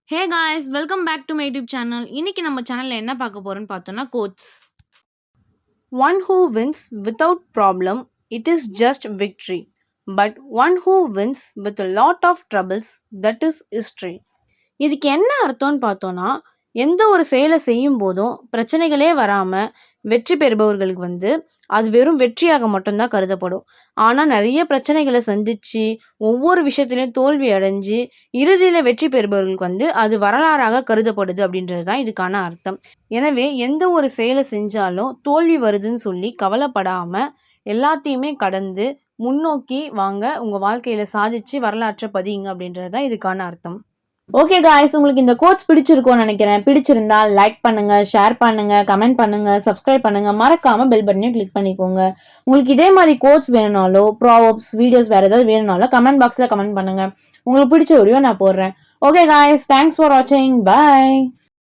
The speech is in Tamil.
Hey guys welcome back to my YouTube channel. இன்னைக்கு நம்ம சேனல்ல என்ன பார்க்க போறோம்னு பார்த்தோம்னா quotes. One who wins without problem, it is just victory. But one who wins with a lot of troubles, that is history. இதுக்கு என்ன அர்த்தம்னு பார்த்தோம்னா, எந்த ஒரு செயலை செய்யும் போதும் பிரச்சனைகளே வராமல் வெற்றி பெறுபவர்களுக்கு அது வெறும் வெற்றியாக மட்டும்தான் கருதப்படும். ஆனால் நிறைய பிரச்சனைகளை சந்தித்து ஒவ்வொரு விஷயத்துலையும் தோல்வி அடைஞ்சு இறுதியில் வெற்றி பெறுபவர்களுக்கு அது வரலாறாக கருதப்படுது அப்படின்றது தான் இதுக்கான அர்த்தம். எனவே எந்த ஒரு செயலை செஞ்சாலும் தோல்வி வருதுன்னு சொல்லி கவலைப்படாமல் எல்லாத்தையுமே கடந்து முன்னோக்கி வாங்க, உங்கள் வாழ்க்கையில் சாதித்து வரலாற்றை பதியுங்க அப்படின்றது தான் இதுக்கான அர்த்தம். ஓகே காய்ஸ், உங்களுக்கு இந்த கோட்ஸ் பிடிச்சிருக்கும்னு நினைக்கிறேன். பிடிச்சிருந்தா லைக் பண்ணுங்க, ஷேர் பண்ணுங்க, கமெண்ட் பண்ணுங்க, சப்ஸ்கிரைப் பண்ணுங்க, மறக்காம பெல் பட்டனையும் கிளிக் பண்ணிக்கோங்க. உங்களுக்கு இதே மாதிரி கோட்ஸ் வேணும்னாலோ ப்ராவர்ப்ஸ் வீடியோஸ் வேற ஏதாவது வேணும்னாலும் கமெண்ட் பாக்ஸ்ல கமெண்ட் பண்ணுங்க. உங்களுக்கு பிடிச்ச வீடியோ நான் போடுறேன். ஓகே காய்ஸ், தேங்க்ஸ் ஃபார் வாட்சிங். பை.